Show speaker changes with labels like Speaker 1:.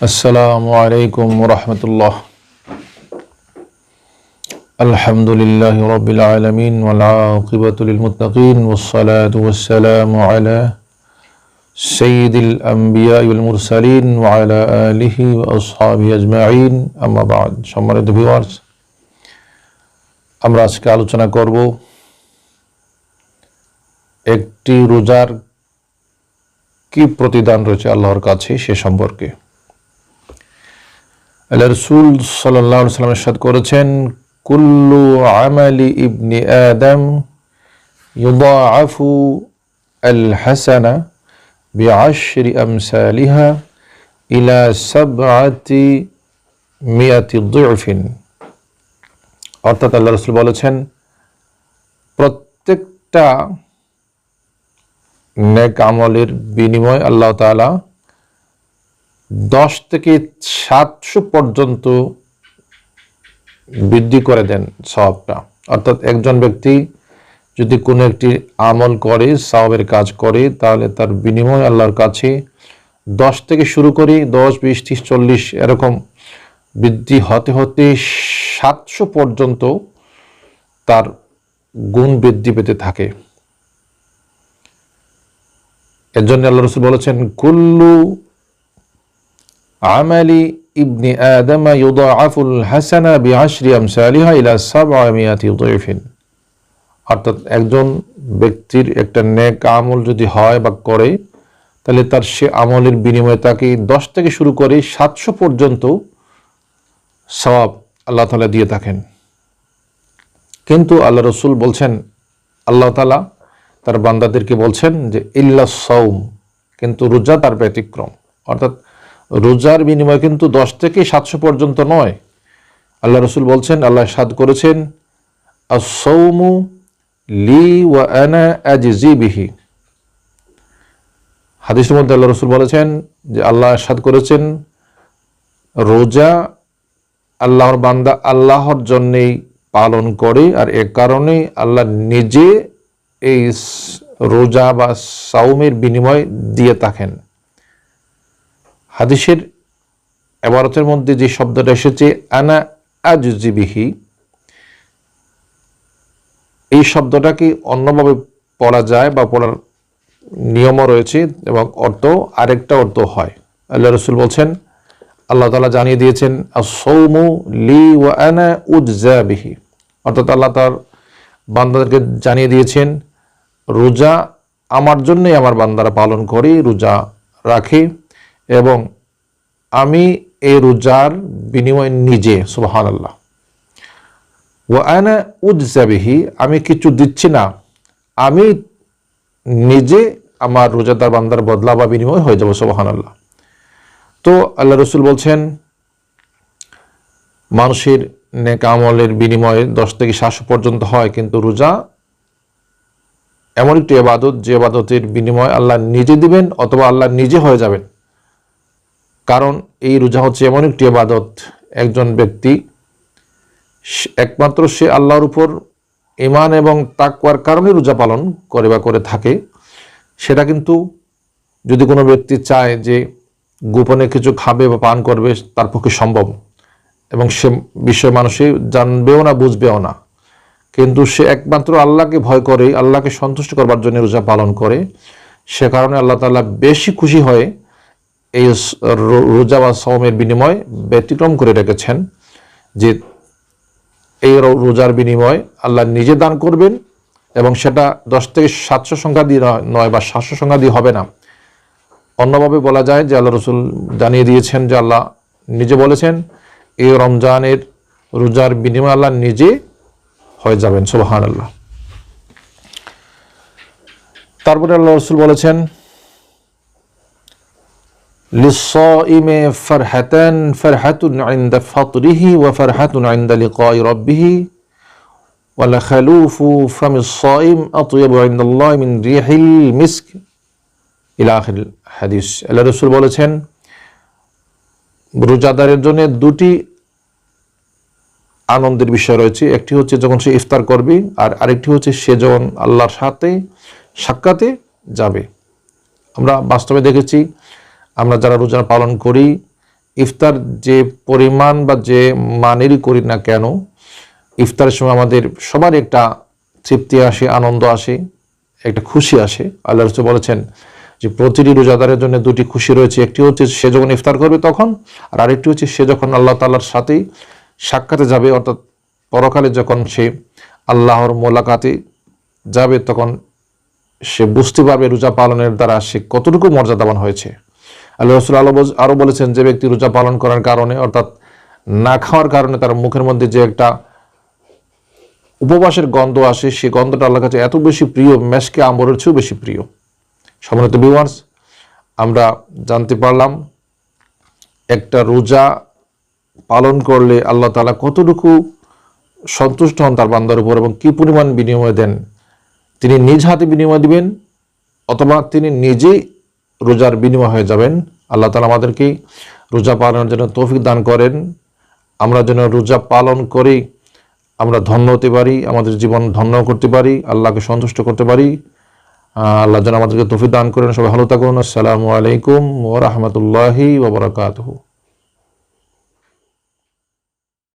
Speaker 1: আসসালামু আলাইকুম ওয়া রাহমাতুল্লাহ। আলহামদুলিল্লাহি রাব্বিল আলামিন ওয়াল আকিবাতু লিল মুত্তাকিন ওয়াস সালাতু ওয়াস সালামু আলা সাইয়্যিদিল আমবিয়া ওয়াল মুরসালিন ওয়া আলা আলিহি ওয়া আসহাবিহি আজমাইন, আম্মা বা'দ। সম্মানিত ভিউয়ার্স, আমরা আজকে আলোচনা করব একটি রোজার কি প্রতিদান রয়েছে আল্লাহর কাছে সে সম্পর্কে। আল্লাহ রাসূল সাল্লাল্লাহু আলাইহি ওয়াসাল্লাম ইরশাদ করেছেন, কুল্লু আমালি ইবনি আদম ইউদাআফু আল হাসানা বিআশরি আমসালিহা ইলা সাবআতি মিয়াতি দিফিন। অর্থাৎ আল্লাহ রাসূল বলেছেন, প্রত্যেকটা নেক আমলের বিনিময় আল্লাহ তাআলা 10 থেকে 700 পর্যন্ত বৃদ্ধি করে দেন সওয়াবটা। অর্থাৎ একজন ব্যক্তি যদি কোনো একটি আমল করে, সওয়াবের কাজ করে, তাহলে তার বিনিময় আল্লাহর কাছে 10 থেকে শুরু করে 10, 20, 30, 40 এরকম বৃদ্ধি হতে হতে 700 পর্যন্ত তার গুণ বৃদ্ধি পেতে থাকে। এর জন্য আল্লাহ রাসূল বলেছেন, কুল্লু আমালি ইবনি আদম ইউদাআফুল হাসানা বিআশরি আমসালিহা ইলা সাবআমিয়াতি দিফিন। অর্থাৎ একজন ব্যক্তির একটা নেক আমল যদি হয় বা করে, তাহলে তার সে আমলের বিনিময়ে তাকে 10 থেকে শুরু করে 700 পর্যন্ত সওয়াব আল্লাহ তাআলা দিয়ে থাকেন। কিন্তু আল্লাহ রাসূল বলছেন, আল্লাহ তাআলা তার বান্দাদেরকে বলছেন যে ইল্লা সাওম, কিন্তু রোজা তার ব্যতিক্রম। অর্থাৎ রোজার বিনিময় কিন্তু 10 থেকে 700 পর্যন্ত নয়। আল্লাহ রাসূল বলছেন, আল্লাহ ইরশাদ করেছেন, আস-সাওমু লি ওয়া আনা আজজি বিহি। হাদিসের মধ্যে আল্লাহ রাসূল বলেছেন যে আল্লাহ ইরশাদ করেছেন, রোজা আল্লাহর বান্দা আল্লাহর জন্যই পালন করে, আর এ কারণে আল্লাহ নিজে এই রোজা বা সাওমের বিনিময় দিয়ে থাকেন। হাদিসের ইবারতের মধ্যে যে শব্দটা এসেছে আনা আজজি বিহি, এই শব্দটাকে অন্যভাবে পড়া যায় বা পড়ার নিয়মও রয়েছে এবং আরেকটা অর্থ হয়। আল্লাহ রাসূল বলছেন, আল্লাহ তাআলা জানিয়ে দিয়েছেন, আস-সাওমু লি ওয়া আনা উজজা বিহি। অর্থাৎ আল্লাহ তার বান্দাদেরকে জানিয়ে দিয়েছেন, রোজা আমার জন্যই আমার বান্দারা পালন করে, রোজা রাখে, এবং আমি এই রোজার বিনিময় নিজে, সুবহানাল্লাহ, ওয়া আনা উজজা বিহি, আমি কিছু দিচ্ছি না, আমি নিজে আমার রোজাদার বান্দার বদলা বা বিনিময় হয়ে যাব, সুবহানাল্লাহ। তো আল্লাহ রাসূল বলছেন, মানুষের নেক আমলের বিনিময়ে 10 থেকে 700 পর্যন্ত হয়, কিন্তু রোজা এমন একটি ইবাদত যে ইবাদতের বিনিময় আল্লাহ নিজে দিবেন অথবা আল্লাহ নিজে হয়ে যাবেন। কারণ এই রোজা হচ্ছে এমন একটি ইবাদত, একজন ব্যক্তি একমাত্র সে আল্লাহর উপর ঈমান এবং তাকওয়ার কারণে রোজা পালন করে বা করে থাকে। সেটা কিন্তু যদি কোনো ব্যক্তি চায় যে গোপনে কিছু খাবে বা পান করবে, তার পক্ষে সম্ভব, এবং সে বিষয়ে মানুষে জানবেও না, বুঝবেও না। কিন্তু সে একমাত্র আল্লাহকে ভয় করে, আল্লাহকে সন্তুষ্ট করবার জন্য রোজা পালন করে। সে কারণে আল্লাহ তাআলা বেশি খুশি হয়ে এই রোজা বা সাওমের বিনিময় ব্যতিক্রম করে রেখেছেন, যে এই রোজার বিনিময় আল্লাহ নিজে দান করবেন, এবং সেটা 10 থেকে 700 সংখ্যা দিয়ে নয় বা 700 সংখ্যা দিয়ে হবে না। অন্যভাবে বলা যায় যে আল্লাহ রাসূল জানিয়ে দিয়েছেন যে আল্লাহ নিজে বলেছেন, এই রমজানের রোজার বিনিময় আল্লাহ নিজে হয়ে যাবেন, সুবহানাল্লাহ। তারপরে আল্লাহ রাসূল বলেছেন, লিস-সাইমি ফারহাতান, ফারহাতুন ইনদা ফাতরিহি ওয়া ফারহাতুন ইনদা লিকাই রাব্বিহি ওয়া লাখালুফু ফামিস-সাইম আতয়াবু ইনদাল্লাহি মিন রিহিল মিস্ক, ইলা আখিরিল হাদিস। আল্লাহ রাসূল বলেছেন, রোজাদারের জন্য দুটি আনন্দের বিষয় রয়েছে। একটি হচ্ছে যখন সে ইফতার করবে, আর আরেকটি হচ্ছে সে যখন আল্লাহর সাথে সাক্ষাতে যাবে। আমরা বাস্তবে দেখেছি, আমরা যারা রোজা পালন করি ইফতার যে পরিমাণ বা যে মানেরই করি না কেন, ইফতারের সময় আমাদের সবার একটা তৃপ্তি আসে, আনন্দ আসে, একটা খুশি আসে। আল্লাহ রাসূল বলেছেন যে প্রতিটি রোজাদারের জন্য দুটি খুশি রয়েছে, একটি হচ্ছে সে যখন ইফতার করবে তখন, আর আরেকটি হচ্ছে সে যখন আল্লাহ তাআলার সাথেই সাক্ষাতে যাবে, অর্থাৎ পরকালে যখন সে আল্লাহর মোলাকাতে যাবে তখন সে বুঝতে পারবে রোজা পালনের দ্বারা সে কতটুকু মর্যাদাবান হয়েছে। আল্লাহ রাসূল আরও বলেছেন যে ব্যক্তি রোজা পালন করার কারণে, অর্থাৎ না খাওয়ার কারণে তার মুখের মধ্যে যে একটা উপবাসের গন্ধ আসে, সেই গন্ধটা আল্লাহর কাছে এত বেশি প্রিয়, মেশকে আম্বরের চেয়েও বেশি প্রিয়। সম্মানিত ভিউয়ার্স, আমরা জানতে পারলাম একটা রোজা পালন করলে আল্লাহ তাআলা কতটুকু সন্তুষ্ট হন তার বান্দার উপর এবং কি পরিমাণ বিনিময় দেন। তিনি নিজ হাতে বিনিময় দিবেন অথবা তিনি নিজেই রোজার বিনিময় হয়ে যাবেন। আল্লাহ তাআলা আমাদেরকে রোজা পালনের জন্য তৌফিক দান করেন। আমরা যেন রোজা পালন করেই আমরা ধন্য হতে পারি, আমাদের জীবন ধন্য করতে পারি, আল্লাহকে সন্তুষ্ট করতে পারি। আল্লাহ যেন আমাদেরকে তৌফিক দান করেন। সবাই ভালো থাকুন। আসসালামু আলাইকুম ওয়া রাহমাতুল্লাহি ওয়া বারাকাতুহু।